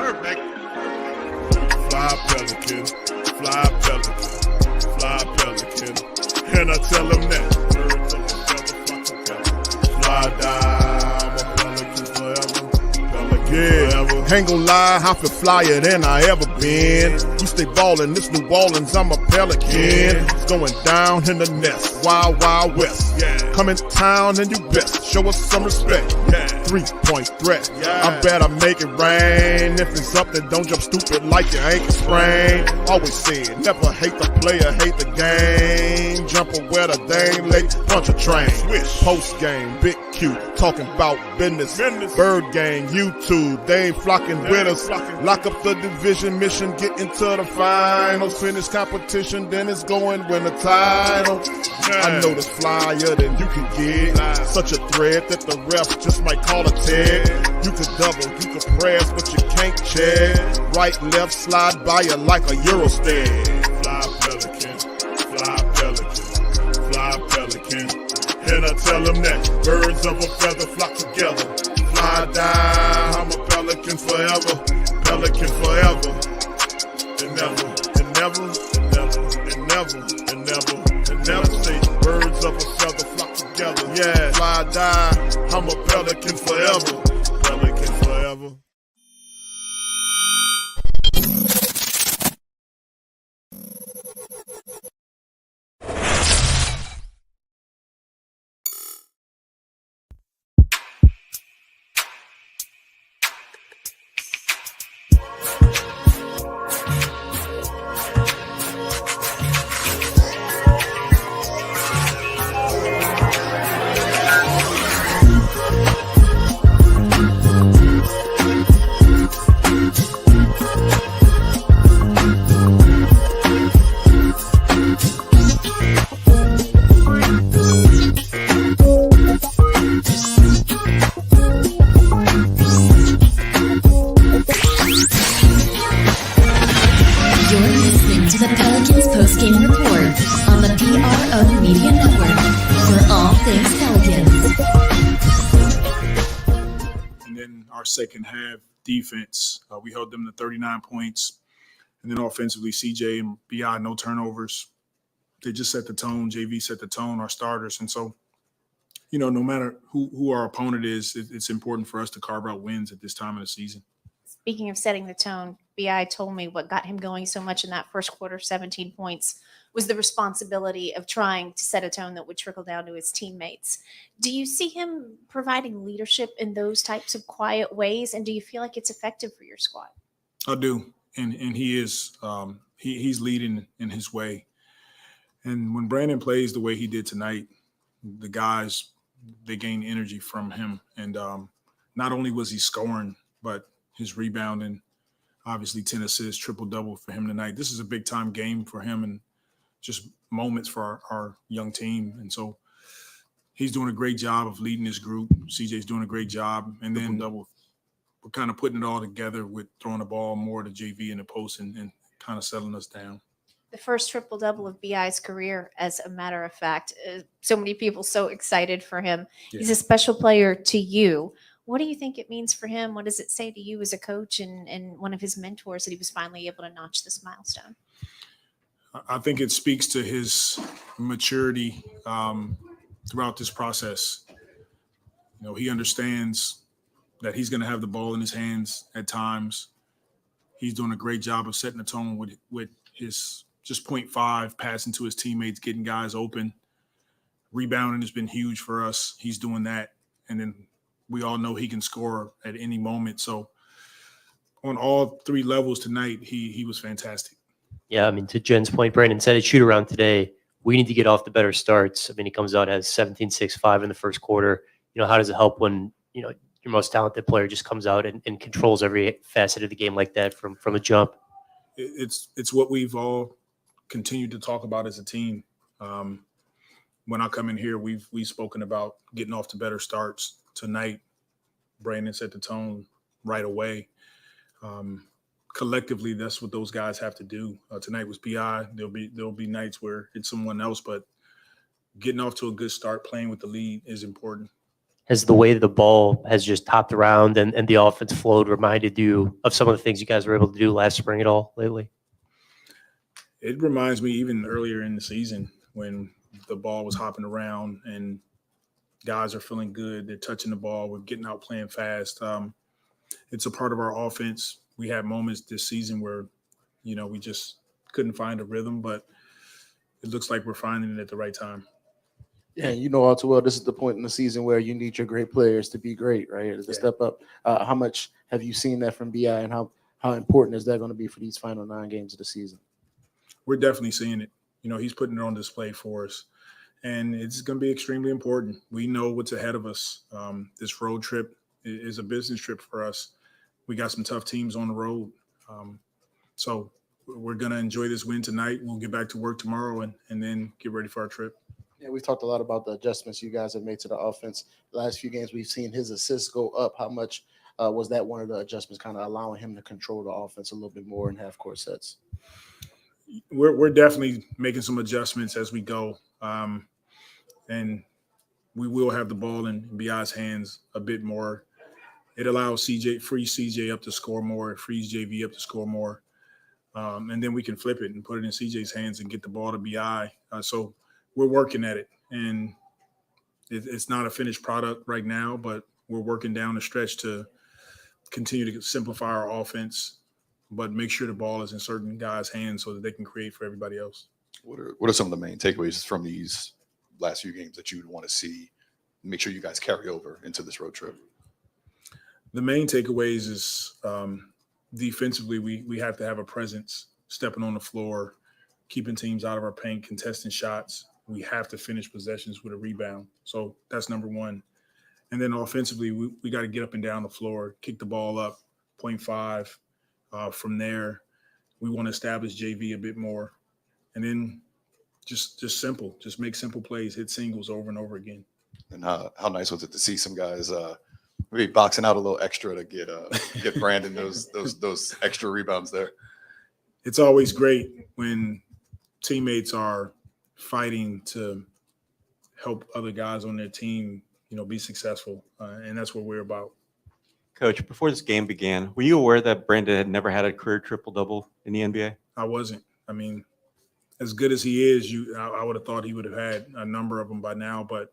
Fly Pelican, fly Pelican, fly Pelican. And I tell him that birds of a feather flock together. Fly die, I'm a Pelican forever. Pelican forever. Ain't gon' lie, I feel flyer than I ever been. We stay ballin', this New Orleans, I'm a Pelican. It's going down in the nest, wild, wild west. Come in town and you best show us some respect. 3-point threat, I better make it rain. If it's up, then don't jump stupid like your ankle sprain. Always said, never hate the player, hate the game. Jumper where the dame late, punch a train. Post game, big Q, talking about business. Bird gang, YouTube, they ain't flocking with us. Lock up the division mission, get into the finals. Finish competition, then it's going win the title. I know this flyer than you can get. Such a threat that the ref just might call a tag. You could double, you could press, but you can't check. Right, left, slide by you like a Eurostep. Fly Pelican, fly Pelican, fly Pelican. And I tell them that birds of a feather flock together. Fly die, I'm a Pelican forever. Pelican forever. And never, and never, and never, and never, and never, and never say birds of a feather flock together. Yeah, fly die, I'm a Pelican forever. Pelican forever. Second half defense, we held them to 39 points, and then offensively, CJ and BI, no turnovers. They just set the tone. JV set the tone, our starters, and so, no matter who our opponent is, it's important for us to carve out wins at this time of the season. Speaking of setting the tone, BI told me what got him going so much in that first quarter, 17 points, was the responsibility of trying to set a tone that would trickle down to his teammates. Do you see him providing leadership in those types of quiet ways, and do you feel like it's effective for your squad? I do, and he is. He's leading in his way. And when Brandon plays the way he did tonight, the guys, they gain energy from him. And not only was he scoring, but his rebounding, obviously 10 assists, triple-double for him tonight. This is a big-time game for him and just moments for our young team. And so he's doing a great job of leading this group. CJ's doing a great job. And then we're kind of putting it all together with throwing the ball more to JV in the post and kind of settling us down. The first triple-double of BI's career, as a matter of fact. So many people so excited for him. Yeah. He's a special player to you. What do you think it means for him? What does it say to you as a coach and one of his mentors that he was finally able to notch this milestone? I think it speaks to his maturity throughout this process. He understands that he's going to have the ball in his hands at times. He's doing a great job of setting the tone with his just 0.5, passing to his teammates, getting guys open. Rebounding has been huge for us. He's doing that. And then we all know he can score at any moment. So on all three levels tonight, he was fantastic. Yeah, to Jen's point, Brandon said at shoot-around today, we need to get off the better starts. He comes out as 17-6-5 in the first quarter. How does it help when, your most talented player just comes out and controls every facet of the game like that from a jump? It's what we've all continued to talk about as a team. When I come in here, we've spoken about getting off to better starts. Tonight, Brandon set the tone right away. Collectively, that's what those guys have to do. Tonight was BI. There'll be nights where it's someone else, but getting off to a good start, playing with the lead is important. has the way the ball has just topped around and the offense flowed reminded you of some of the things you guys were able to do last spring at all lately? It reminds me even earlier in the season when the ball was hopping around and guys are feeling good. They're touching the ball. We're getting out playing fast. It's a part of our offense. We had moments this season where, we just couldn't find a rhythm, but it looks like we're finding it at the right time. Yeah, you know all too well, this is the point in the season where you need your great players to be great, right? To step up. How much have you seen that from BI, and how important is that going to be for these final 9 games of the season? We're definitely seeing it. He's putting it on display for us, and it's going to be extremely important. We know what's ahead of us. This road trip is a business trip for us. We got some tough teams on the road. So we're going to enjoy this win tonight. We'll get back to work tomorrow and then get ready for our trip. Yeah, we've talked a lot about the adjustments you guys have made to the offense. The last few games, we've seen his assists go up. How much was that one of the adjustments, kind of allowing him to control the offense a little bit more in half-court sets? We're definitely making some adjustments as we go. And we will have the ball in BI's hands a bit more. It allows frees CJ up to score more. It frees JV up to score more. And then we can flip it and put it in CJ's hands and get the ball to BI. So we're working at it. And it's not a finished product right now, but we're working down the stretch to continue to simplify our offense, but make sure the ball is in certain guys' hands so that they can create for everybody else. What are some of the main takeaways from these last few games that you would want to see, make sure you guys carry over into this road trip? The main takeaways is defensively, we have to have a presence, stepping on the floor, keeping teams out of our paint, contesting shots. We have to finish possessions with a rebound. So that's number one. And then offensively, we got to get up and down the floor, kick the ball up, 0.5. From there, we want to establish JV a bit more. And then just simple, just make simple plays, hit singles over and over again. And how nice was it to see some guys maybe boxing out a little extra to get Brandon those extra rebounds there? It's always great when teammates are fighting to help other guys on their team, be successful. And that's what we're about. Coach, before this game began, were you aware that Brandon had never had a career triple-double in the NBA? I wasn't. I mean, as good as he is, I would have thought he would have had a number of them by now. But,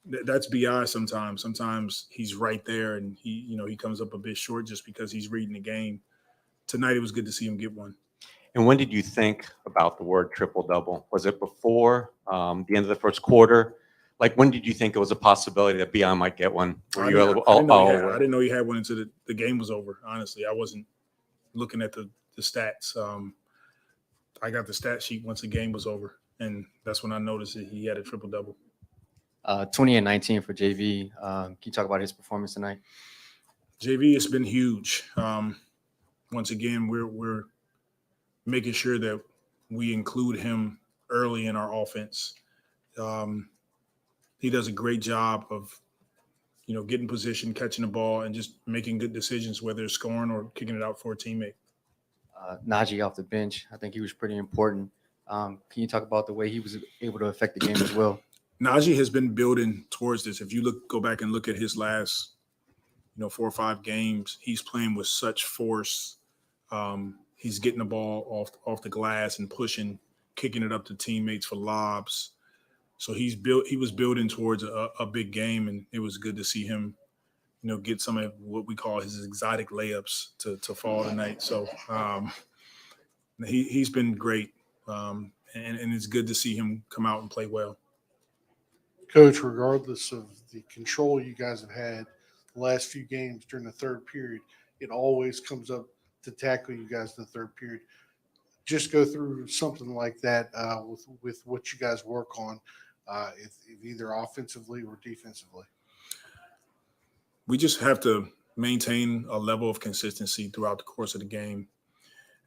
that's BI sometimes. Sometimes he's right there and he comes up a bit short just because he's reading the game. Tonight, it was good to see him get one. And when did you think about the word triple-double? Was it before the end of the first quarter? Like, when did you think it was a possibility that BI might get one? I didn't know he had one until the game was over. Honestly, I wasn't looking at the stats. I got the stat sheet once the game was over, and that's when I noticed that he had a triple-double. 20 and 19 for JV. Can you talk about his performance tonight? JV has been huge. Once again, we're making sure that we include him early in our offense. He does a great job of, getting position, catching the ball, and just making good decisions, whether it's scoring or kicking it out for a teammate. Najee off the bench, I think he was pretty important. Can you talk about the way he was able to affect the game as well? Najee has been building towards this. If you go back and look at his last, 4 or 5 games, he's playing with such force. He's getting the ball off the glass and pushing, kicking it up to teammates for lobs. So he was building towards a big game, and it was good to see him, get some of what we call his exotic layups to fall tonight. So he's been great, and it's good to see him come out and play well. Coach, regardless of the control you guys have had the last few games during the third period, it always comes up to tackle you guys in the third period. Just go through something like that with what you guys work on, if either offensively or defensively. We just have to maintain a level of consistency throughout the course of the game.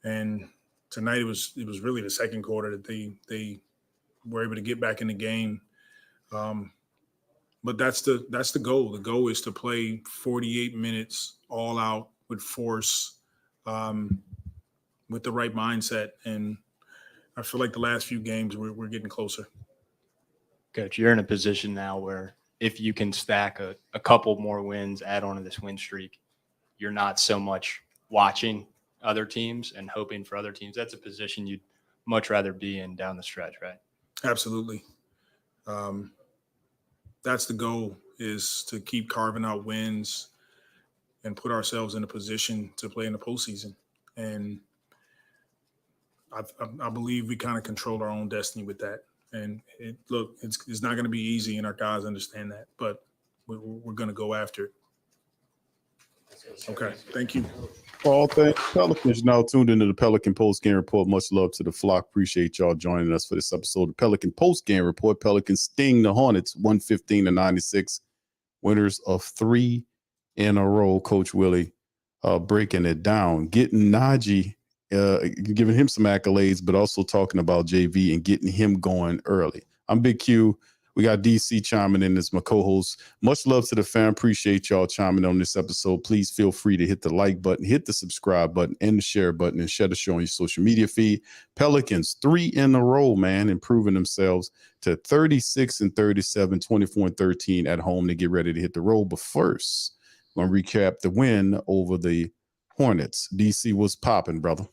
And tonight it was really the second quarter that they were able to get back in the game. But that's the goal. The goal is to play 48 minutes all out with force, with the right mindset. And I feel like the last few games we're getting closer. Coach, you're in a position now where if you can stack a couple more wins, add on to this win streak, you're not so much watching other teams and hoping for other teams. That's a position you'd much rather be in down the stretch, right? Absolutely. That's the goal, is to keep carving out wins and put ourselves in a position to play in the postseason. And I believe we kind of control our own destiny with that. And it's not going to be easy, and our guys understand that, but we're going to go after it. Okay, thank you. Paul, thanks. Pelicans now tuned into the Pelican Post-Game Report. Much love to the flock. Appreciate y'all joining us for this episode of the Pelican Post-Game Report. Pelicans sting the Hornets 115-96. Winners of 3 in a row. Coach Willie breaking it down. Getting Najee, giving him some accolades, but also talking about JV and getting him going early. I'm Big Q. We got DC chiming in as my co-host. Much love to the fam. Appreciate y'all chiming on this episode. Please feel free to hit the like button, hit the subscribe button, and the share button, and share the show on your social media feed. Pelicans 3 in a row, man, improving themselves to 36-37, 24-13 at home to get ready to hit the road. But first, I'm going to recap the win over the Hornets. DC was popping, brother.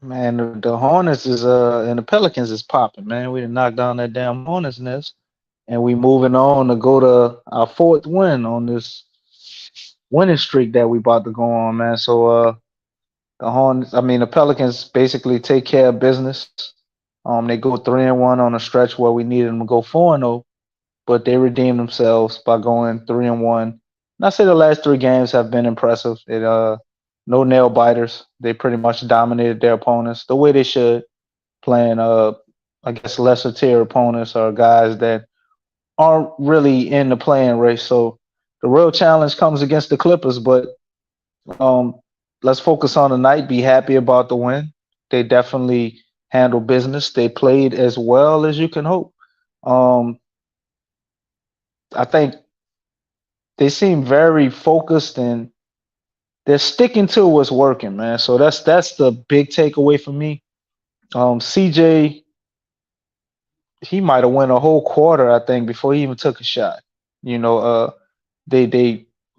Man, the Hornets is and the Pelicans is popping, man. We done knocked down that damn Hornets nest, and we moving on to go to our 4th win on this winning streak that we about to go on, man. So the Pelicans basically take care of business. They go 3-1 on a stretch where we needed them to go 4-0, but they redeemed themselves by going 3-1. And I say the last 3 games have been impressive. No nail biters. They pretty much dominated their opponents the way they should, playing I guess lesser tier opponents or guys that aren't really in the playing race. So the real challenge comes against the Clippers, but let's focus on tonight, be happy about the win. They definitely handled business. They played as well as you can hope. I think they seem very focused and they're sticking to what's working, man. So that's the big takeaway for me. CJ, he might have went a whole quarter, I think, before he even took a shot. They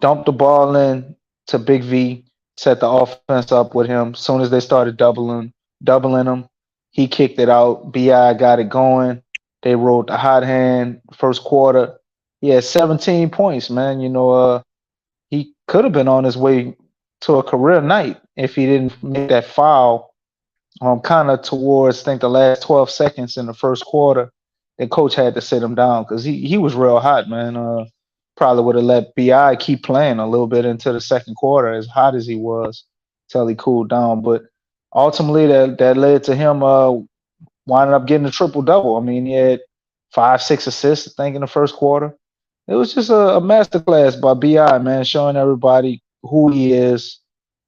dumped the ball in to Big V, set the offense up with him. As soon as they started doubling him, he kicked it out. BI got it going. They rode the hot hand first quarter. He had 17 points, man. He could have been on his way to a career night if he didn't make that foul kind of towards, I think, the last 12 seconds in the first quarter. The coach had to sit him down because he was real hot, man. Probably would have let BI keep playing a little bit into the second quarter, as hot as he was, till he cooled down. But ultimately, that led to him winding up getting a triple-double. I mean, he had 5-6 assists, I think, in the first quarter. It was just a masterclass by BI, man, showing everybody who he is,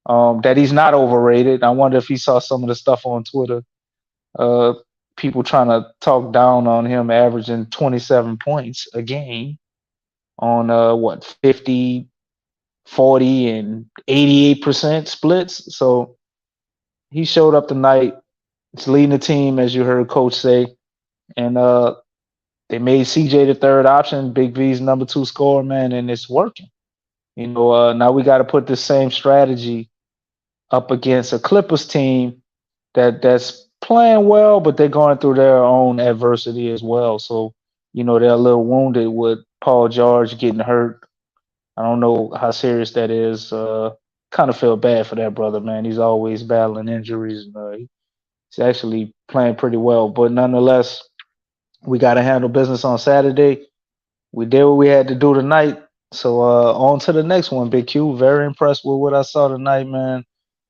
that he's not overrated. I wonder if he saw some of the stuff on Twitter, people trying to talk down on him averaging 27 points a game on 50, 40, and 88% splits. So he showed up tonight. He's leading the team, as you heard Coach say, and they made CJ the 3rd option, Big V's number 2 scorer, man, and it's working. Now we got to put the same strategy up against a Clippers team that's playing well, but they're going through their own adversity as well. So, they're a little wounded with Paul George getting hurt. I don't know how serious that is. Kind of feel bad for that brother, man. He's always battling injuries. And, he's actually playing pretty well. But nonetheless, we got to handle business on Saturday. We did what we had to do tonight. So on to the next one, Big Q. Very impressed with what I saw tonight, man.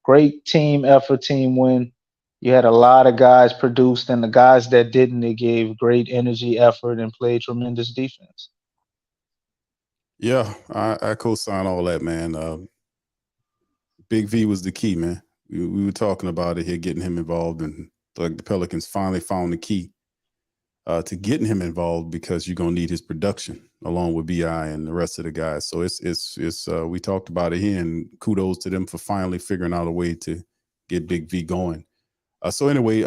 Great team effort, team win. You had a lot of guys produced, and the guys that didn't, they gave great energy, effort, and played tremendous defense. Yeah, I co-sign all that, man. Big V was the key, man. We were talking about it here, getting him involved, and the Pelicans finally found the key to getting him involved, because you're gonna need his production along with BI and the rest of the guys. So it's we talked about it here, and kudos to them for finally figuring out a way to get Big V going. So anyway,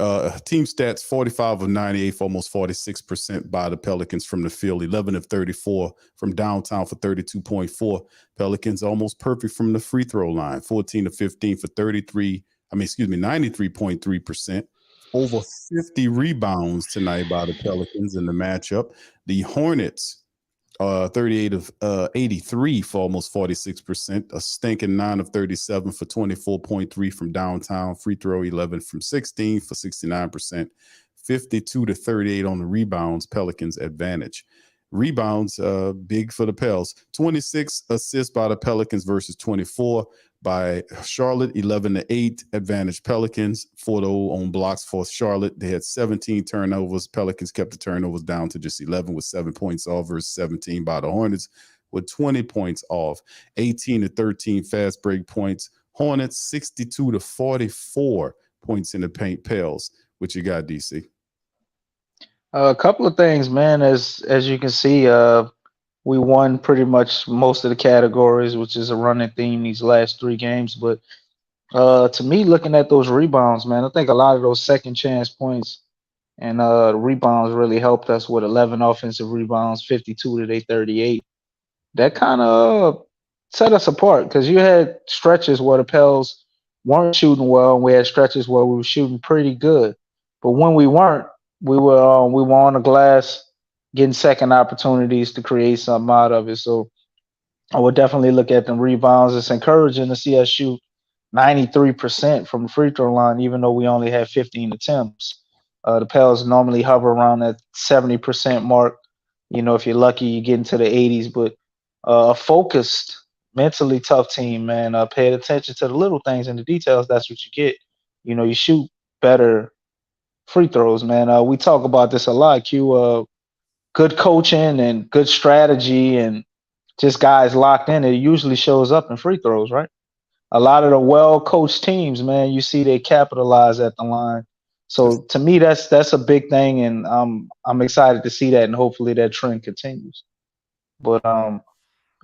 team stats, 45 of 98 for almost 46% by the Pelicans from the field, 11 of 34 from downtown for 32.4. Pelicans almost perfect from the free throw line, 14 of 15 for 93.3%. Over 50 rebounds tonight by the Pelicans in the matchup. The Hornets, 38 of 83 for almost 46%, a stinking 9 of 37 for 24.3 from downtown, free throw 11 from 16 for 69%, 52 to 38 on the rebounds, Pelicans advantage. Rebounds, big for the Pels, 26 assists by the Pelicans versus 24 by Charlotte, 11 to 8 advantage Pelicans, 4 to 0 on blocks for Charlotte. They had 17 turnovers. Pelicans kept the turnovers down to just 11 with 7 points off versus 17 by the Hornets with 20 points off, 18 to 13 fast break points. Hornets 62 to 44 points in the paint. Pels. What you got, DC? A couple of things, man. As you can see, we won pretty much most of the categories, which is a running theme these last 3 games. But to me, looking at those rebounds, man, I think a lot of those second chance points and rebounds really helped us with 11 offensive rebounds, 52 to their 38. That kind of set us apart because you had stretches where the Pels weren't shooting well, and we had stretches where we were shooting pretty good. But when we weren't, we were on the glass, getting second opportunities to create something out of it. So I would definitely look at them rebounds. It's encouraging to see us shoot 93% from the free throw line, even though we only had 15 attempts. The Pels normally hover around that 70% mark. You know, if you're lucky, you get into the 80s. But a focused, mentally tough team, man. Pay attention to the little things and the details. That's what you get. You know, you shoot better free throws, man. We talk about this a lot, Q. Good coaching and good strategy and just guys locked in, it usually shows up in free throws, right? A lot of the well-coached teams, man, you see they capitalize at the line. So to me, that's a big thing, and I'm excited to see that, and hopefully that trend continues. But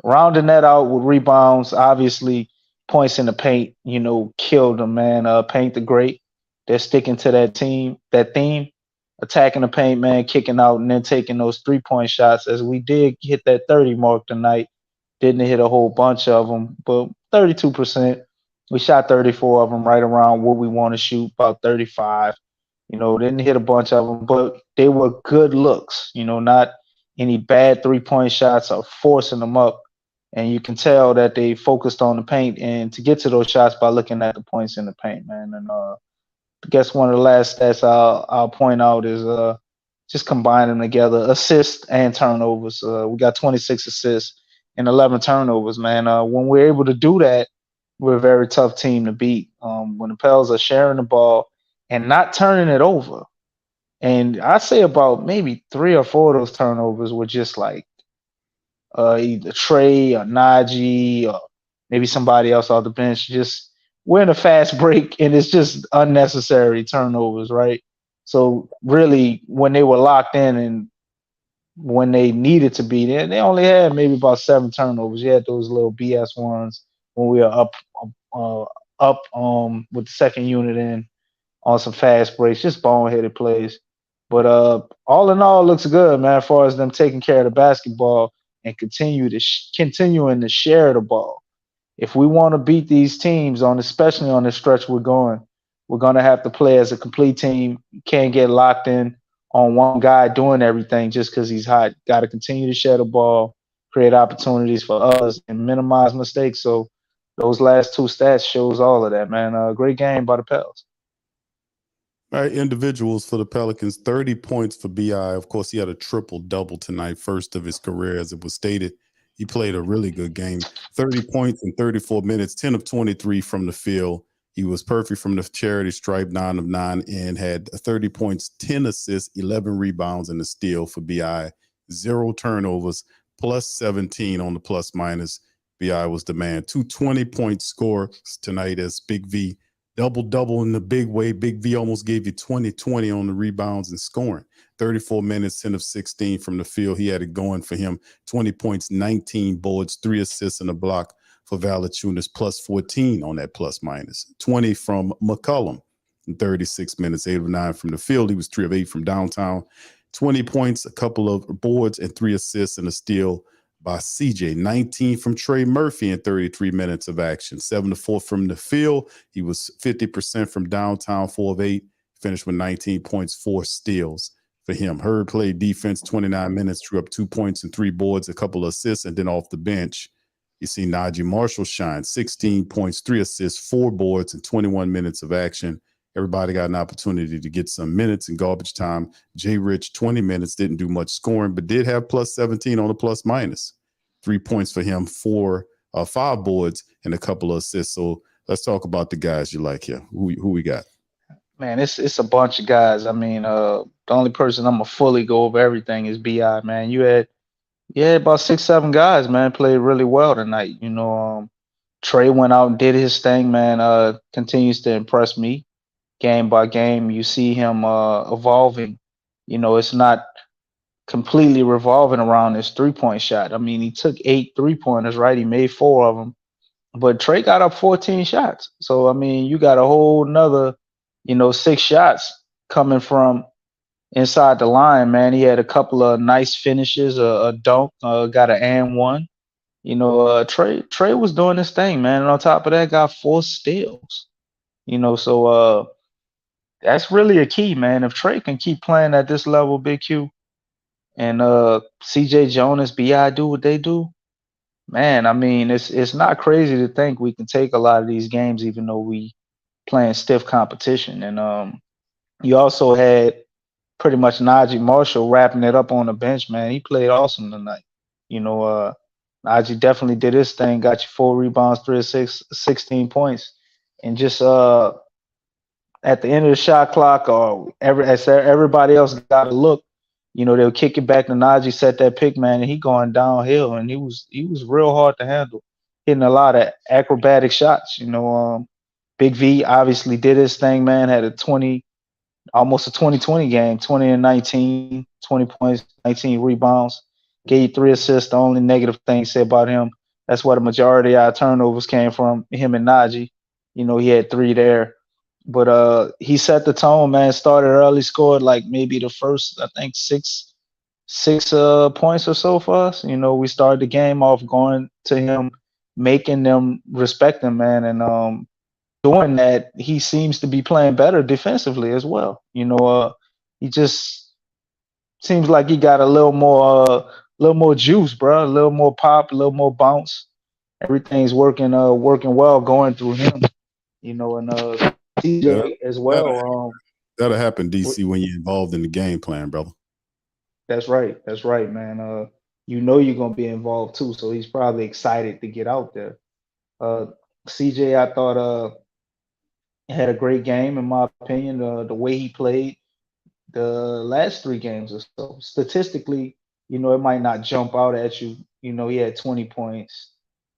rounding that out with rebounds, obviously points in the paint, you know, killed them, man. Paint the great. They're sticking to that theme, attacking the paint, man, kicking out, and then taking those 3-point shots. As we did hit that 30 mark tonight, didn't hit a whole bunch of them, but 32%. We shot 34 of them, right around what we want to shoot, about 35. You know, didn't hit a bunch of them, but they were good looks. You know, not any bad 3-point shots or forcing them up. And you can tell that they focused on the paint and to get to those shots by looking at the points in the paint, man. And I guess one of the last stats I'll point out is just combining together assists and turnovers. We got 26 assists and 11 turnovers, man. When we're able to do that, we're a very tough team to beat. When the Pels are sharing the ball and not turning it over, and I'd say about maybe 3 or 4 of those turnovers were just like either Trey or Najee or maybe somebody else off the bench. Just we're in a fast break, and it's just unnecessary turnovers, right? So really, when they were locked in and when they needed to be there, they only had maybe about 7 turnovers. You had those little BS ones when we were up with the second unit in on some fast breaks, just boneheaded plays. But all in all, it looks good, man, as far as them taking care of the basketball and continuing to share the ball. If we want to beat these teams, especially on the stretch we're going to have to play as a complete team. You can't get locked in on one guy doing everything just because he's hot. Got to continue to share the ball, create opportunities for others, and minimize mistakes. So those last 2 stats shows all of that, man. Great game by the Pels. All right, individuals for the Pelicans, 30 points for BI. Of course, he had a triple-double tonight, first of his career, as it was stated. He played a really good game, 30 points in 34 minutes, 10 of 23 from the field. He was perfect from the charity stripe, 9 of 9, and had 30 points, 10 assists, 11 rebounds, and a steal for BI. 0 turnovers, plus 17 on the plus minus. BI was the man. 2 20-point scores tonight as Big V. Double-double in the big way. Big V almost gave you 20-20 on the rebounds and scoring. 34 minutes, 10 of 16 from the field. He had it going for him. 20 points, 19 boards, 3 assists and a block for Valanciunas, plus 14 on that plus minus. 20 from McCollum. in 36 minutes, 8 of 9 from the field. He was 3 of 8 from downtown, 20 points, a couple of boards, and 3 assists and a steal by CJ. 19 from Trey Murphy in 33 minutes of action, 7 of 4 from the field. He was 50% from downtown, 4 of 8, finished with 19 points, 4 steals for him. Hurd played defense 29 minutes, drew up 2 points and 3 boards, a couple of assists, and then off the bench, you see Najee Marshall shine, 16 points, 3 assists, 4 boards, and 21 minutes of action. Everybody got an opportunity to get some minutes in garbage time. Jay Rich, 20 minutes, didn't do much scoring, but did have plus 17 on the plus minus. 3 points for him, 5 boards, and a couple of assists. So let's talk about the guys you like here. Who we got? Man, it's a bunch of guys. I mean, the only person I'm gonna fully go over everything is BI, man. You had about 6-7 guys, man, played really well tonight. Trey went out and did his thing, man. Continues to impress me game by game. You see him evolving. It's not completely revolving around his 3-point shot. I mean, he took 8 3-pointers, right? He made 4 of them, but Trey got up 14 shots. So, I mean, you got a whole nother, 6 shots coming from inside the line, man. He had a couple of nice finishes, a dunk, got an and one. Trey was doing his thing, man. And on top of that, got 4 steals. So that's really a key, man. If Trey can keep playing at this level, Big Q, and CJ Jonas, BI do what they do, man, I mean, it's not crazy to think we can take a lot of these games, even though we playing stiff competition. And you also had pretty much Najee Marshall wrapping it up on the bench, man. He played awesome tonight. Najee definitely did his thing, got you 4 rebounds, 3 assists, 16 points. And just at the end of the shot clock, or as everybody else got a look, they'll kick it back to Najee, set that pick, man, and he going downhill, and he was real hard to handle, hitting a lot of acrobatic shots. Big V obviously did his thing, man, had almost a 20-20 game, 20 and 19, 20 points, 19 rebounds, gave 3 assists. The only negative thing said about him, that's where the majority of our turnovers came from, him and Najee. He had 3 there. But he set the tone, man. Started early, scored like maybe the first, I think, six points or so for us. We started the game off going to him, making them respect him, man. And doing that, he seems to be playing better defensively as well. He just seems like he got a little more juice, bro. A little more pop, a little more bounce. Everything's working well going through him. And CJ as well. That'll happen, DC, when you're involved in the game plan, brother. That's right, man. You're gonna be involved too, so he's probably excited to get out there. CJ, I thought had a great game in my opinion. The way he played the last 3 games or so. Statistically, it might not jump out at you. He had 20 points,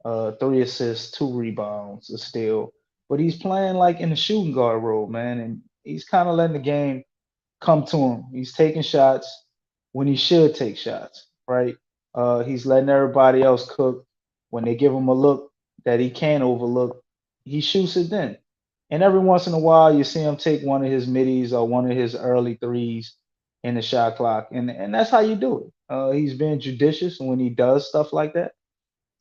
3 assists, 2 rebounds, a steal. But he's playing like in the shooting guard role, man, and he's kind of letting the game come to him. He's taking shots when he should take shots, right? He's letting everybody else cook. When they give him a look that he can't overlook, he shoots it then. And every once in a while, you see him take one of his middies or one of his early threes in the shot clock, and that's how you do it. He's being judicious when he does stuff like that.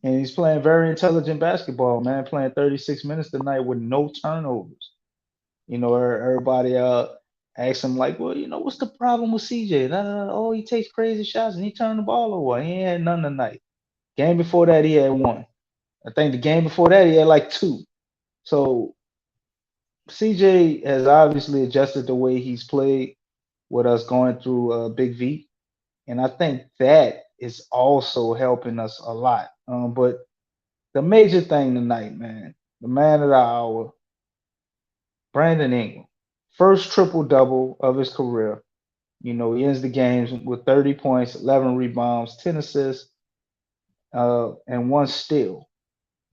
And he's playing very intelligent basketball, man, playing 36 minutes tonight with no turnovers. Everybody asks him, like, well, what's the problem with CJ? Oh, he takes crazy shots and he turned the ball over. He ain't had none tonight. Game before that, he had 1. I think the game before that, he had like 2. So CJ has obviously adjusted the way he's played with us going through Big V. And I think that is also helping us a lot. But the major thing tonight, man, the man of the hour, Brandon Ingram, first triple-double of his career. He ends the games with 30 points, 11 rebounds, 10 assists, and 1 steal.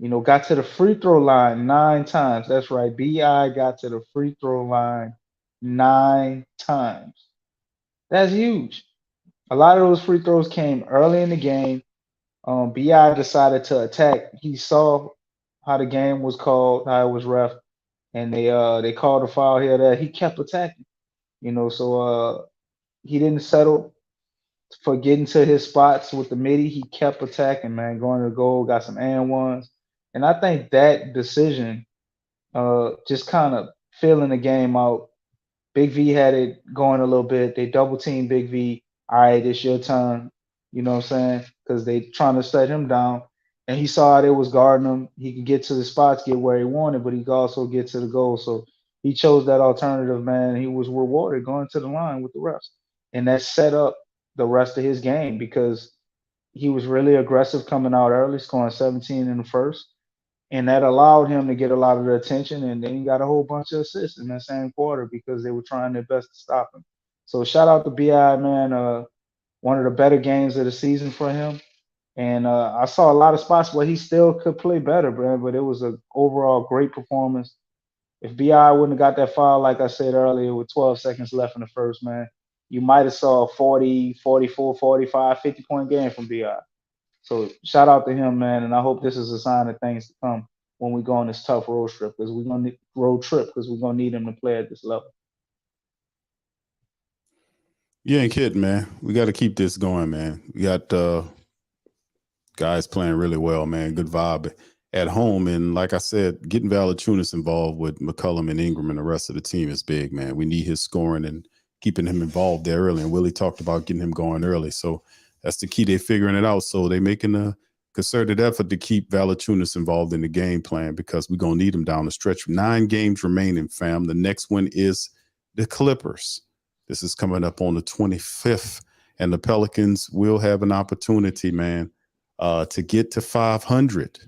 Got to the free throw line 9 times. That's right. BI got to the free throw line 9 times. That's huge. A lot of those free throws came early in the game. BI decided to attack. He saw how the game was called, how it was ref, and they called a foul here that he kept attacking. So he didn't settle for getting to his spots with the midi. He kept attacking, man, going to the goal, got some and ones. And I think that decision, just kind of filling the game out. Big V had it going a little bit. They double team Big V. All right, it's your turn. You know what I'm saying? Because they trying to shut him down. And he saw they was guarding him. He could get to the spots, get where he wanted, but he could also get to the goal. So he chose that alternative, man. He was rewarded going to the line with the refs. And that set up the rest of his game because he was really aggressive coming out early, scoring 17 in the first. And that allowed him to get a lot of the attention. And then he got a whole bunch of assists in that same quarter because they were trying their best to stop him. So shout out to BI, man. One of the better games of the season for him. And I saw a lot of spots where he still could play better, man. But it was an overall great performance. If BI wouldn't have got that foul, like I said earlier, with 12 seconds left in the first, man, you might have saw a 40, 44, 45, 50-point game from BI. So shout out to him, man, and I hope this is a sign of things to come when we go on this tough road trip because we're gonna need him to play at this level. You ain't kidding, man. We got to keep this going, man. We got guys playing really well, man. Good vibe at home. And like I said, getting Valanciunas involved with McCollum and Ingram and the rest of the team is big, man. We need his scoring and keeping him involved there early. And Willie talked about getting him going early. So that's the key. They're figuring it out. So they're making a concerted effort to keep Valanciunas involved in the game plan because we're going to need him down the stretch. 9 games remaining, fam. The next one is the Clippers. This is coming up on the 25th, and the Pelicans will have an opportunity, man, to get to 500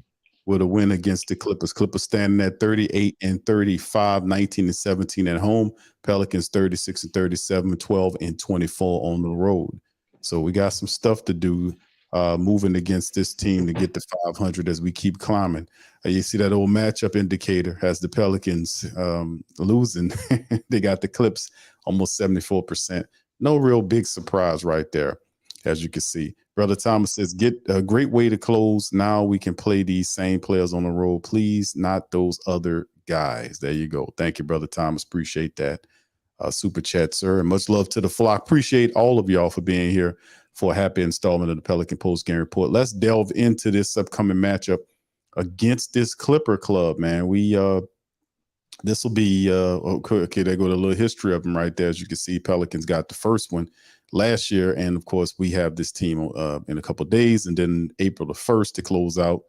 with a win against the Clippers. Clippers standing at 38-35, 19-17 at home. Pelicans 36-37, 12-24 on the road. So we got some stuff to do moving against this team to get to 500 as we keep climbing. You see that old matchup indicator has the Pelicans losing. They got the Clips almost 74%. No real big surprise right there, as you can see. Brother Thomas says, get a great way to close. Now we can play these same players on the road. Please, not those other guys. There you go. Thank you, Brother Thomas. Appreciate that. Super chat, sir. And much love to the flock. Appreciate all of y'all for being here for a happy installment of the Pelican Post Game Report. Let's delve into this upcoming matchup against this Clipper club, man. This will be okay. They go to a little history of them right there. As you can see, Pelicans got the first one last year, and of course, we have this team in a couple of days, and then April the 1st to close out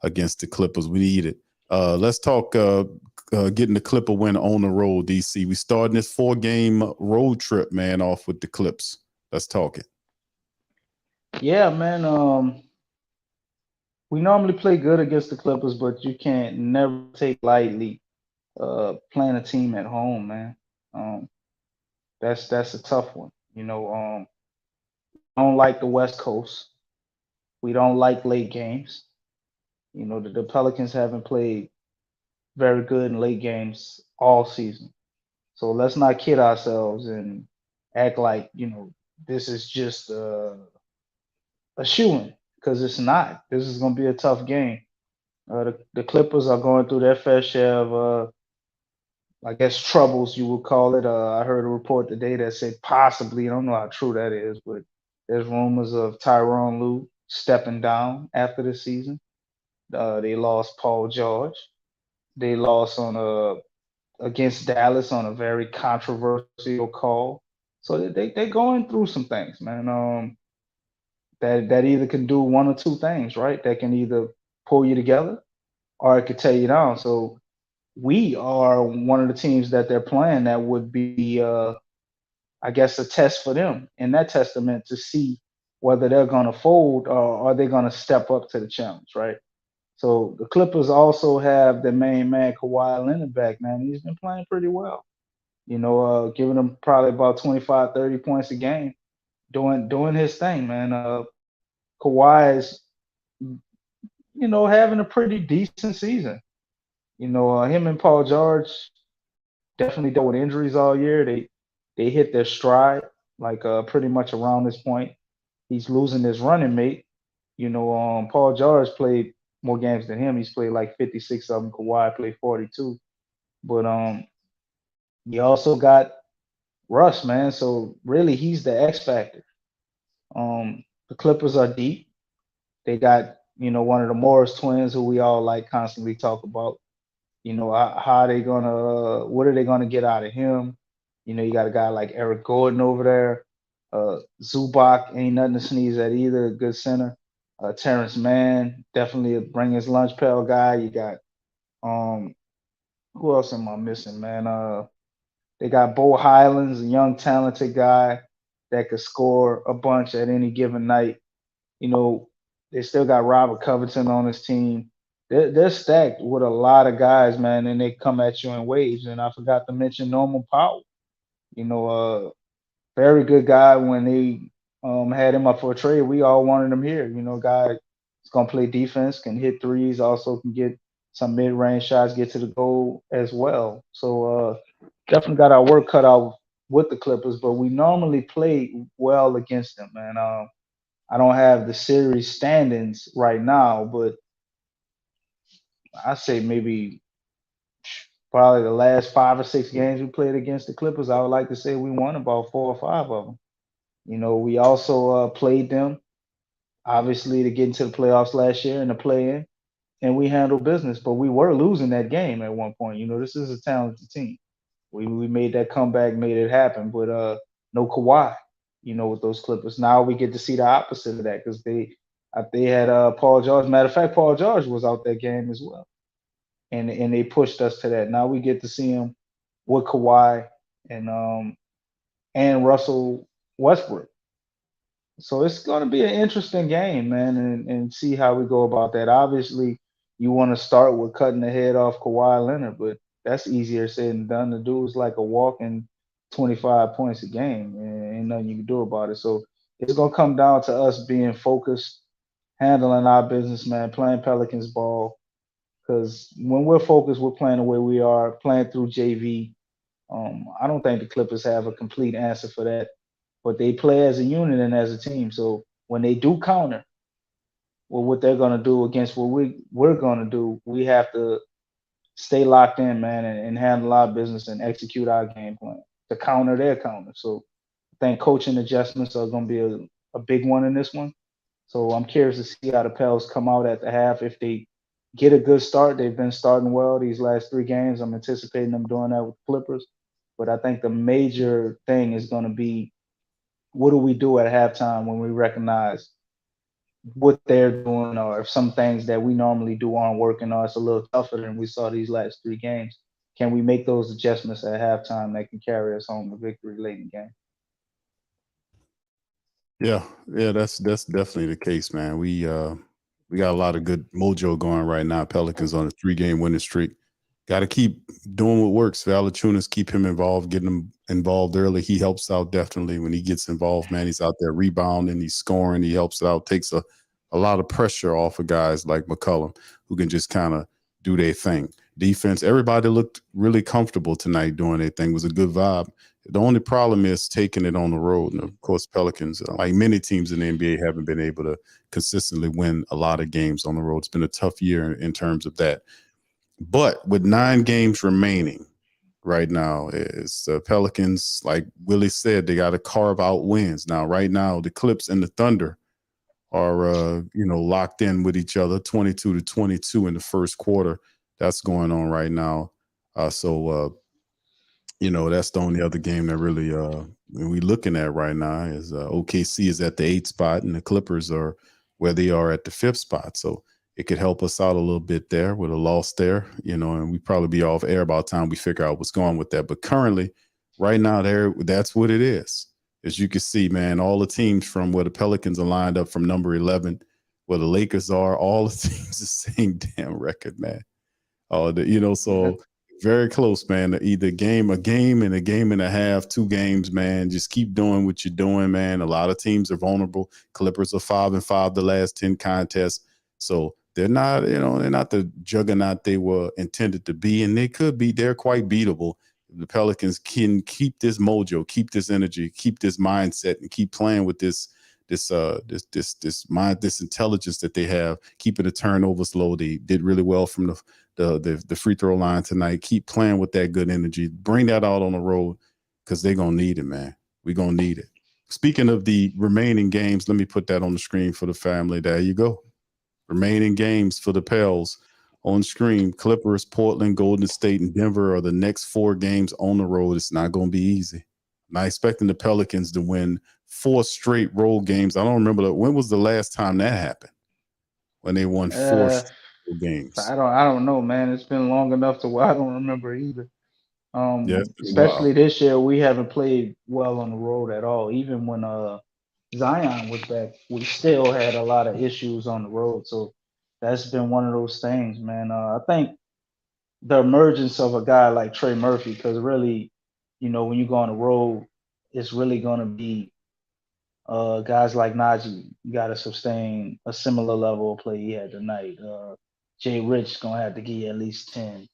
against the Clippers. We need it. Let's talk getting the Clipper win on the road, DC. We starting this 4-game road trip, man, off with the Clips. Let's talk it. Yeah, man. We normally play good against the Clippers, but you can't never take lightly playing a team at home, man. That's a tough one. We don't like the West Coast. We don't like late games. The Pelicans haven't played very good in late games all season. So let's not kid ourselves and act like, this is just a shoo-in, because it's not. This is going to be a tough game. The Clippers are going through their fair share of, I guess, troubles, you would call it. I heard a report today that said possibly, I don't know how true that is, but there's rumors of Tyronn Lue stepping down after the season. They lost Paul George. They lost against Dallas on a very controversial call. So they're going through some things, man. That either can do one or two things, right? That can either pull you together or it could tear you down. So we are one of the teams that they're playing that would be, I guess, a test for them in that testament to see whether they're going to fold or are they going to step up to the challenge, right? So the Clippers also have their main man, Kawhi Leonard, back, man. He's been playing pretty well, giving them probably about 25, 30 points a game, doing his thing, man. Kawhi is, having a pretty decent season. Him and Paul George definitely dealt with injuries all year. They hit their stride, pretty much around this point. He's losing his running mate. Paul George played more games than him. He's played like 56 of them. Kawhi played 42. But you also got Russ, man. So really, he's the X factor. The Clippers are deep. They got, one of the Morris twins who we all like constantly talk about. How are they gonna, what are they gonna get out of him? You got a guy like Eric Gordon over there. Zubac ain't nothing to sneeze at either. A good center. Terrence Mann, definitely a bring his lunch pail guy. You got who else am I missing, man? They got Bo Highlands, a young talented guy that could score a bunch at any given night. They still got Robert Covington on his team. They're stacked with a lot of guys, man, and they come at you in waves. And I forgot to mention Norman Powell. Very good guy. When they had him up for a trade, we all wanted him here. Guy is gonna play defense, can hit threes, also can get some mid-range shots, get to the goal as well. So definitely got our work cut out with the Clippers, but we normally play well against them, man. I don't have the series standings right now, but I say maybe probably the last 5 or 6 games we played against the Clippers, I would like to say we won about 4 or 5 of them. We also played them, obviously, to get into the playoffs last year and the play-in, and we handled business, but we were losing that game at one point. This is a talented team. We made that comeback, made it happen, but no Kawhi, with those Clippers. Now we get to see the opposite of that because they had Paul George. Matter of fact, Paul George was out that game as well. And they pushed us to that. Now we get to see him with Kawhi and Russell Westbrook. So it's going to be an interesting game, man, and see how we go about that. Obviously, you want to start with cutting the head off Kawhi Leonard, but that's easier said than done. The dude's like a walking 25 points a game, and ain't nothing you can do about it. So it's going to come down to us being focused, handling our business, man, playing Pelicans ball. Because when we're focused, we're playing the way we are, playing through JV. I don't think the Clippers have a complete answer for that, but they play as a unit and as a team. So when they do counter, well, what they're going to do against what we're going to do, we have to stay locked in, man, and handle our business and execute our game plan to counter their counter. So I think coaching adjustments are going to be a big one in this one. So I'm curious to see how the Pels come out at the half. If they get a good start, they've been starting well these last 3 games. I'm anticipating them doing that with the Clippers. But I think the major thing is going to be, what do we do at halftime when we recognize what they're doing, or if some things that we normally do aren't working, or it's a little tougher than we saw these last 3 games. Can we make those adjustments at halftime that can carry us home to victory late in the game? Yeah, that's definitely the case, man. We got a lot of good mojo going right now. Pelicans on a 3-game winning streak. Got to keep doing what works. Valanciunas, keep him involved, getting him involved early. He helps out definitely when he gets involved, man. He's out there rebounding, he's scoring, he helps out, takes a lot of pressure off of guys like McCollum, who can just kind of do their thing. Defense, everybody looked really comfortable tonight doing their thing. It was a good vibe. The only problem is taking it on the road. And of course, Pelicans, like many teams in the NBA, haven't been able to consistently win a lot of games on the road. It's been a tough year in terms of that. But with 9 games remaining right now, is the Pelicans, like Willie said, they got to carve out wins. Now, right now, the Clips and the Thunder are, locked in with each other, 22-22 in the first quarter. That's going on right now. So that's the only other game that really we're looking at right now is OKC is at the 8th spot and the Clippers are where they are at the 5th spot. So it could help us out a little bit there with a loss there, and we probably be off air by the time we figure out what's going with that. But currently, right now, that's what it is. As you can see, man, all the teams from where the Pelicans are lined up from number 11, where the Lakers are, all the teams the same damn record, man. So very close, man. Either a game and a game and a half, 2 games, man. Just keep doing what you're doing, man. A lot of teams are vulnerable. Clippers are 5-5 the last 10 contests. So they're not the juggernaut they were intended to be, and they're quite beatable. The Pelicans can keep this mojo, keep this energy, keep this mindset, and keep playing with this intelligence that they have, keeping the turnovers low. They did really well from the free throw line tonight. Keep playing with that good energy. Bring that out on the road because they're going to need it, man. We're going to need it. Speaking of the remaining games, let me put that on the screen for the family. There you go. Remaining games for the Pels on screen. Clippers, Portland, Golden State, and Denver are the next 4 games on the road. It's not going to be easy. I'm not expecting the Pelicans to win 4 straight road games. I don't remember when was the last time that happened, when they won 4 straight games. I don't know, man. It's been long enough to where I don't remember either. Yeah, it's been Especially wild. this year, we haven't played well on the road at all. Even when Zion was back, we still had a lot of issues on the road. So that's been one of those things, man. I think the emergence of a guy like Trey Murphy, because really, when you go on the road, it's really going to be guys like Najee. You got to sustain a similar level of play he had tonight. Jay Rich going to have to give you at least 10.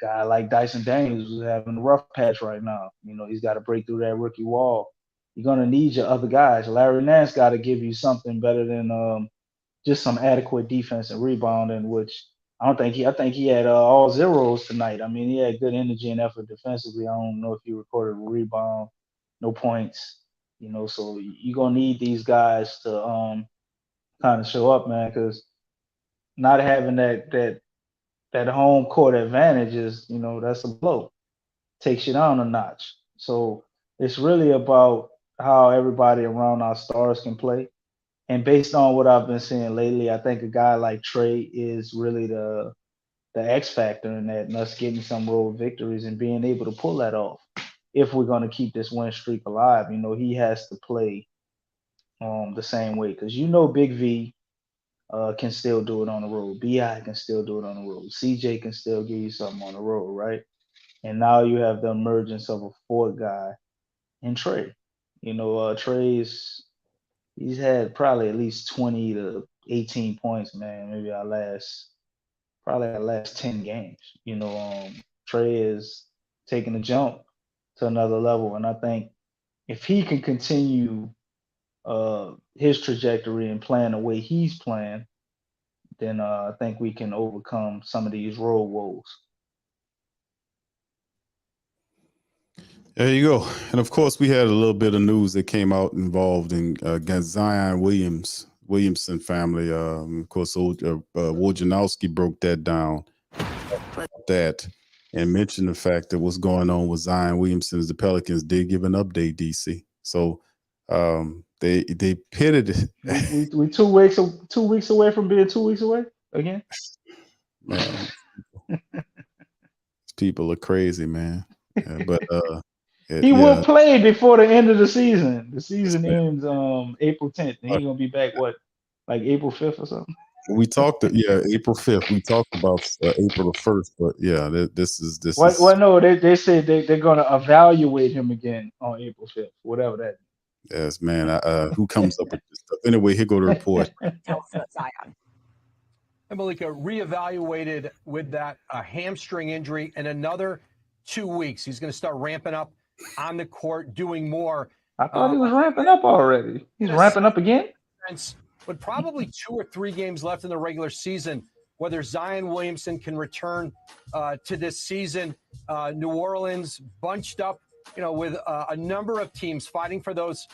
Guy like Dyson Daniels is having a rough patch right now. He's got to break through that rookie wall. You're going to need your other guys. Larry Nance got to give you something better than just some adequate defense and rebounding, which I think he had all zeros tonight. I mean, he had good energy and effort defensively. I don't know if he recorded a rebound, no points. So you're going to need these guys to kind of show up, man, because not having that home court advantage is, that's a blow. Takes you down a notch. So it's really about how everybody around our stars can play. And based on what I've been seeing lately, I think a guy like Trey is really the X factor in that, and us getting some road victories and being able to pull that off. If we're going to keep this win streak alive, he has to play the same way, because Big V can still do it on the road. BI can still do it on the road. CJ can still give you something on the road, right? And now you have the emergence of a 4th guy in Trey. He's had probably at least 20 to 18 points, man. Maybe our last 10 games. Trey is taking a jump to another level, and I think if he can continue his trajectory and playing the way he's playing, then I think we can overcome some of these road woes. There you go. And of course, we had a little bit of news that came out involved in against Zion Williamson family. Of course, Wojnarowski broke that down, and mentioned the fact that what's going on with Zion Williamson is the Pelicans did give an update, DC. So they pitted. We 2 weeks away from being 2 weeks away again. Man, people are crazy, man. But he will play before the end of the season. The season ends April 10th, and he's gonna be back like April 5th or something. We talked, April 5th. We talked about April the 1st, but this is. Well, no, they said they're gonna evaluate him again on April 5th, whatever that is. Yes, man. Who comes up with this stuff? Anyway, here go the report. And Malika reevaluated with that hamstring injury in another 2 weeks. He's going to start ramping up on the court, doing more. I thought he was ramping up already. He's ramping up again? With probably 2 or 3 games left in the regular season, whether Zion Williamson can return to this season. New Orleans bunched up, with a number of teams fighting for those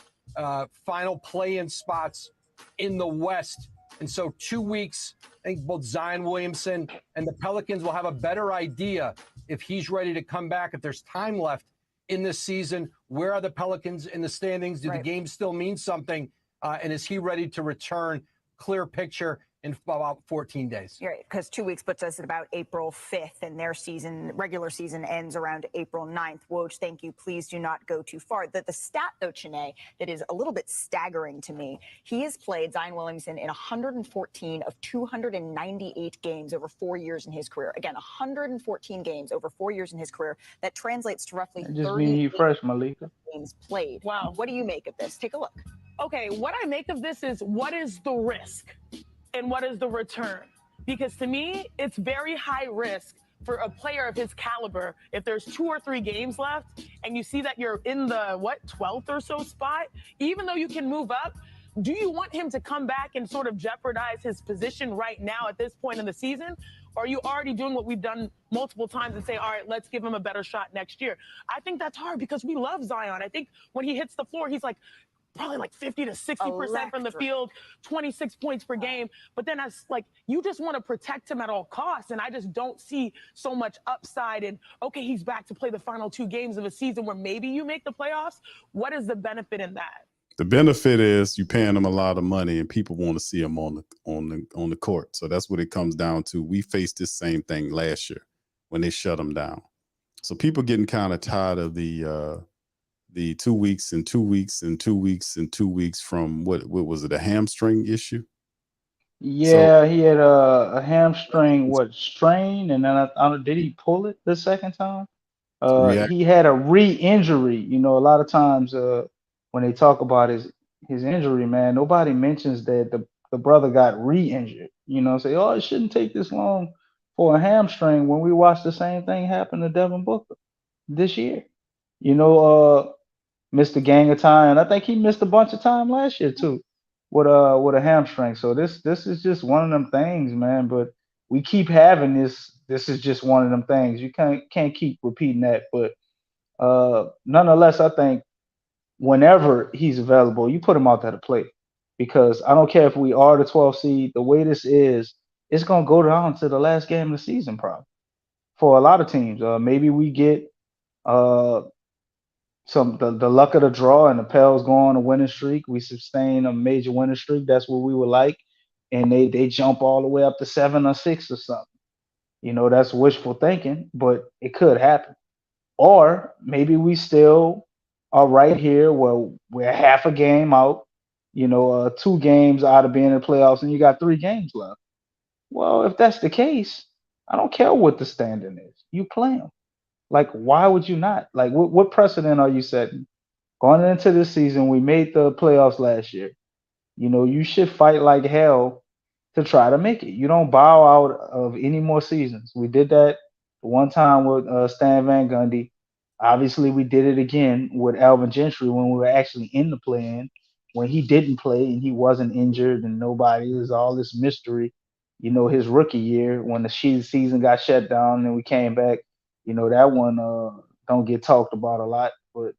final play-in spots in the West. And so 2 weeks, I think both Zion Williamson and the Pelicans will have a better idea if he's ready to come back, if there's time left in this season. Where are the Pelicans in the standings? Do the games still mean something? And is he ready to return? Clear picture in about 14 days. Right, because 2 weeks puts us at about April 5th, and their regular season ends around April 9th. Woj, thank you. Please do not go too far. The stat, though, Chiney, that is a little bit staggering to me. He has played, Zion Williamson, in 114 of 298 games over 4 years in his career. Again, 114 games over 4 years in his career. That translates to roughly 30 games played. Wow. What do you make of this? Take a look. Okay, what I make of this is, what is the risk and what is the return? Because to me, it's very high risk for a player of his caliber. If there's 2 or 3 games left and you see that you're in the 12th or so spot, even though you can move up, Do you want him to come back and sort of jeopardize his position right now at this point in the season? Or are you already doing what we've done multiple times and say, all right, let's give him a better shot next year? I think that's hard because we love Zion. I think when he hits the floor, he's like probably like 50 to 60% from the field, 26 points per game. But then you just want to protect him at all costs. And I just don't see so much upside in, okay, he's back to play the final 2 games of a season where maybe you make the playoffs. What is the benefit in that? The benefit is you paying them a lot of money and people want to see them on the court. So that's what it comes down to. We faced this same thing last year when they shut them down. So people getting kind of tired of the 2 weeks and 2 weeks and 2 weeks and 2 weeks from what was it, a hamstring issue? Yeah, he had a hamstring strain, and then I don't know, did he pull it the second time? He had a re-injury. You know, a lot of times when they talk about his injury, man, nobody mentions that the brother got re-injured. You know, say, oh, it shouldn't take this long for a hamstring when we watched the same thing happen to Devin Booker this year. You know, missed a gang of time, and I think he missed a bunch of time last year too with a hamstring. So this is just one of them things, man. But we keep having this. This is just one of them things. You can't keep repeating that. But nonetheless, I think whenever he's available, you put him out there to play, because I don't care if we are the 12th seed. The way this is, it's gonna go down to the last game of the season, probably for a lot of teams. Maybe we get the luck of the draw and the Pels go on a winning streak. We sustain a major winning streak. That's what we would like. And they jump all the way up to 7 or 6 or something. You know, that's wishful thinking, but it could happen. Or maybe we still are right here where we're half a game out, 2 games out of being in the playoffs, and you got 3 games left. Well, if that's the case, I don't care what the standing is. You play them. Like, why would you not? Like, what precedent are you setting? Going into this season, we made the playoffs last year. You should fight like hell to try to make it. You don't bow out of any more seasons. We did that one time with Stan Van Gundy. Obviously, we did it again with Alvin Gentry when we were actually in the play-in, when he didn't play and he wasn't injured and nobody. It was all this mystery. His rookie year when the season got shut down and we came back. That one don't get talked about a lot. But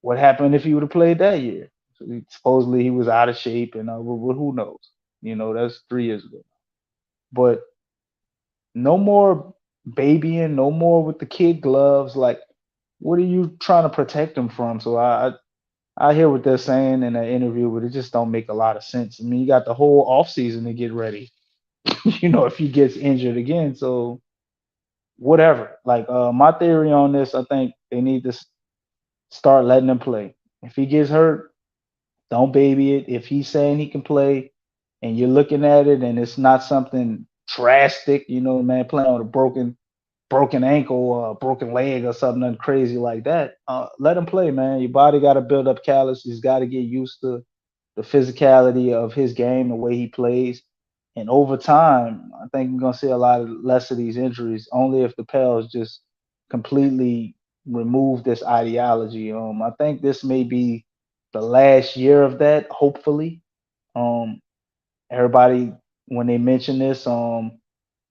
what happened if he would have played that year? Supposedly he was out of shape, and who knows? That's 3 years ago. But no more babying, no more with the kid gloves. Like, what are you trying to protect him from? So I hear what they're saying in that interview, but it just don't make a lot of sense. I mean, you got the whole offseason to get ready, if he gets injured again. So whatever. Like, my theory on this, I think they need to start letting him play. If he gets hurt, don't baby it. If he's saying he can play and you're looking at it and it's not something drastic, man, playing with a broken ankle or a broken leg or something crazy like that, let him play, man. Your body got to build up callus. He's got to get used to the physicality of his game, the way he plays. And over time, I think we're going to see a lot less of these injuries, only if the Pels just completely remove this ideology. I think this may be the last year of that, hopefully. Everybody, when they mention this, on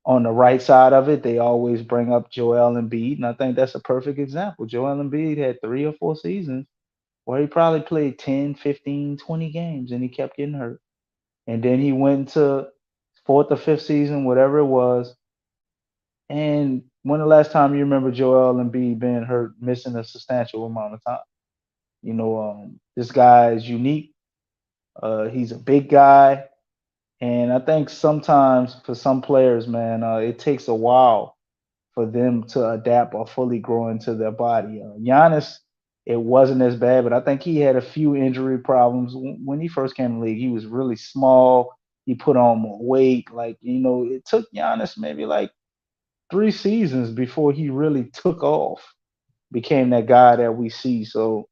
the right side of it, they always bring up Joel Embiid, and I think that's a perfect example. Joel Embiid had 3 or 4 seasons where he probably played 10, 15, 20 games, and he kept getting hurt. And then he went to 4th or 5th season, whatever it was. And when the last time you remember Joel Embiid being hurt, missing a substantial amount of time? This guy is unique. He's a big guy. And I think sometimes for some players, man, it takes a while for them to adapt or fully grow into their body. Giannis, it wasn't as bad, but I think he had a few injury problems. When he first came in the league, he was really small. He put on more weight. Like, it took Giannis maybe like 3 seasons before he really took off, became that guy that we see. So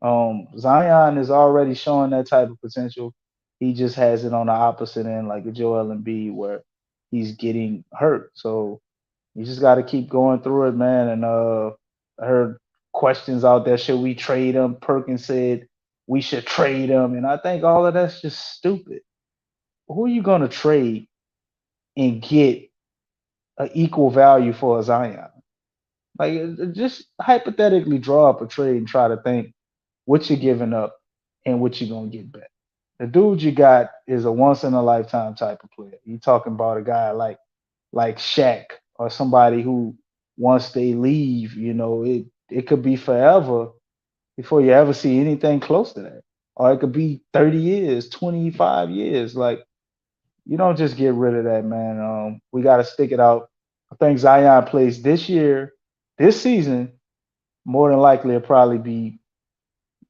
Zion is already showing that type of potential. He just has it on the opposite end, like a Joel Embiid, where he's getting hurt. So you just got to keep going through it, man. And I heard questions out there: should we trade him? Perkins said we should trade him. And I think all of that's just stupid. Who are you going to trade and get an equal value for a Zion? Like, just hypothetically draw up a trade and try to think what you're giving up and what you're going to get back. The dude you got is a once in a lifetime type of player. You're talking about a guy like Shaq or somebody who once they leave, it could be forever before you ever see anything close to that. Or it could be 30 years, 25 years. Like, you don't just get rid of that, man. We got to stick it out. I think Zion plays this season, more than likely it'll probably be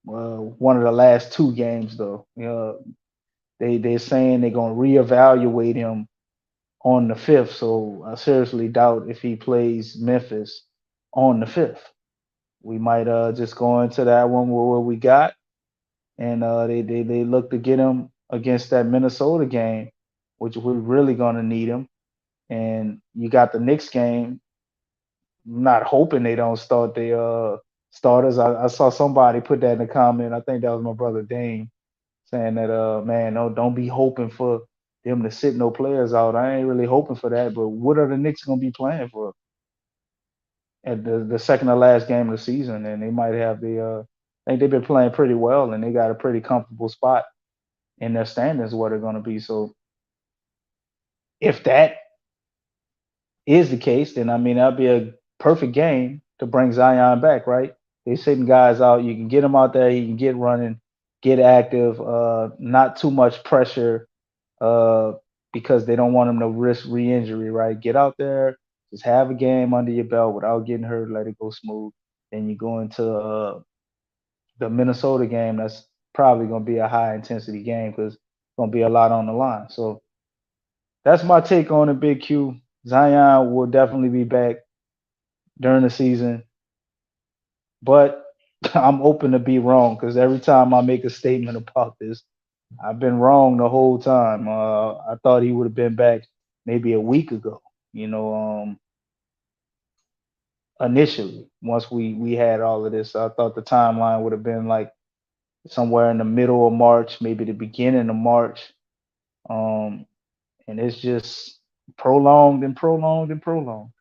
one of the last 2 games, though. They're saying they're going to reevaluate him on the 5th. So I seriously doubt if he plays Memphis on the 5th. We might just go into that one where we got, and they look to get him against that Minnesota game, which we're really going to need him. And you got the Knicks game. I'm not hoping they don't start their starters. I saw somebody put that in the comment. I think that was my brother Dane, saying that man, don't be hoping for them to sit no players out. I ain't really hoping for that. But what are the Knicks going to be playing for at the second to last game of the season? And they might have I think they've been playing pretty well, and they got a pretty comfortable spot in their standings where they're going to be. So if that is the case, then that'll be a perfect game to bring Zion back, right? They're sitting guys out. You can get them out there. You can get running, get active, not too much pressure because they don't want them to risk re-injury, right? Get out there, just have a game under your belt without getting hurt, let it go smooth. Then you go into the Minnesota game. That's probably going to be a high-intensity game because it's going to be a lot on the line. So that's my take on it, Big Q. Zion will definitely be back during the season. But I'm open to be wrong because every time I make a statement about this, I've been wrong the whole time. I thought he would have been back maybe a week ago, initially, once we had all of this. I thought the timeline would have been like somewhere in the middle of March, maybe the beginning of March. And it's just prolonged and prolonged and prolonged.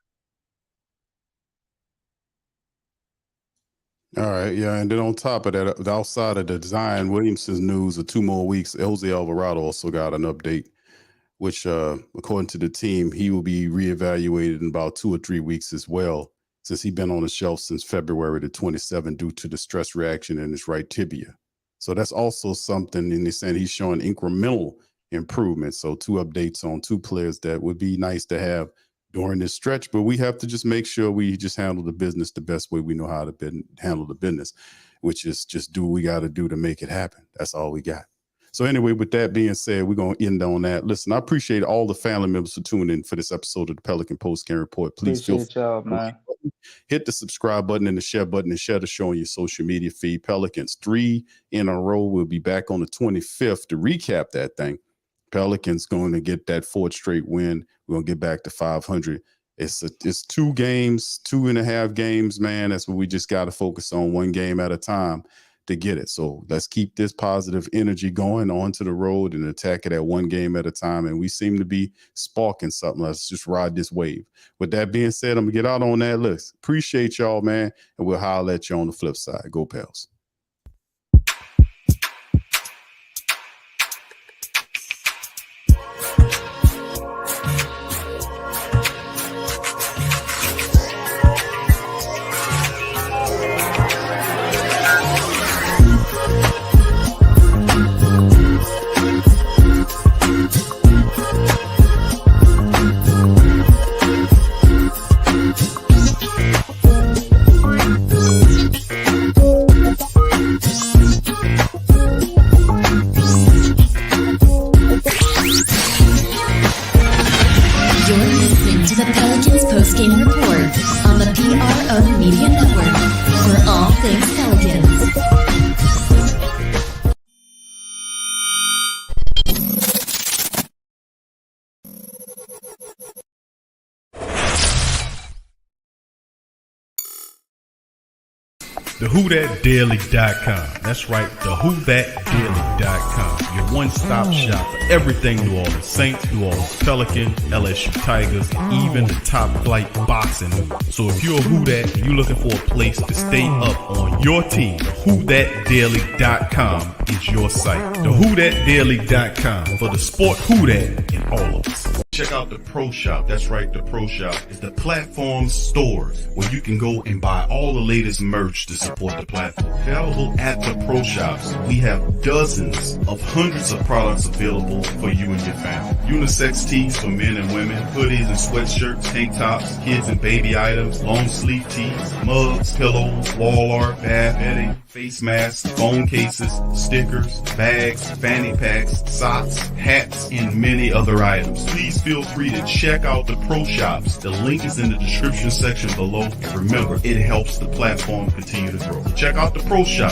All right, yeah, and then on top of that, outside of the Zion Williamson's news of 2 more weeks, Jose Alvarado also got an update, which, according to the team, he will be reevaluated in about 2 or 3 weeks as well, since he's been on the shelf since February the 27th due to the stress reaction in his right tibia. So that's also something, and they're saying he's showing incremental improvement. So 2 updates on 2 players that would be nice to have during this stretch, but we have to just make sure we just handle the business the best way we know how to handle the business, which is just do what we got to do to make it happen. That's all we got. So anyway, with that being said, we're going to end on that. Listen, I appreciate all the family members for tuning in for this episode of the Pelican Post-Game Report. Please feel free to hit the subscribe button and the share button and share the show on your social media feed. Pelicans 3 in a row. We'll be back on the 25th to recap that thing. Pelicans going to get that 4th straight win. We're going to get back to 500. It's 2 games, 2.5 games, man. That's what we just got to focus on, 1 game at a time to get it. So let's keep this positive energy going onto the road and attack it at 1 game at a time. And we seem to be sparking something. Let's just ride this wave. With that being said, I'm going to get out on that list. Appreciate y'all, man. And we'll holler at you on the flip side. Go Pels. TheWhoThatDaily.com. That's right, TheWhoThatDaily.com. Your one-stop shop for everything New Orleans Saints, New Orleans Pelican, LSU Tigers, and even the top flight boxing news. So if you're a Who Dat and you're looking for a place to stay up on your team, WhoThatDaily.com is your site. TheWhoThatDaily.com for the sport Who Dat in all of us. Check out the Pro Shop. That's right, the Pro Shop is the platform stores where you can go and buy all the latest merch to support the platform. Available at the Pro Shops, we have dozens of hundreds of products available for you and your family. Unisex tees for men and women, hoodies and sweatshirts, tank tops, kids and baby items, long sleeve tees, mugs, pillows, wall art, bath bedding, face masks, phone cases, stickers, bags, fanny packs, socks, hats, and many other items. Please feel free to check out the Pro Shops. The link is in the description section below. And remember, it helps the platform continue to grow. Check out the Pro Shop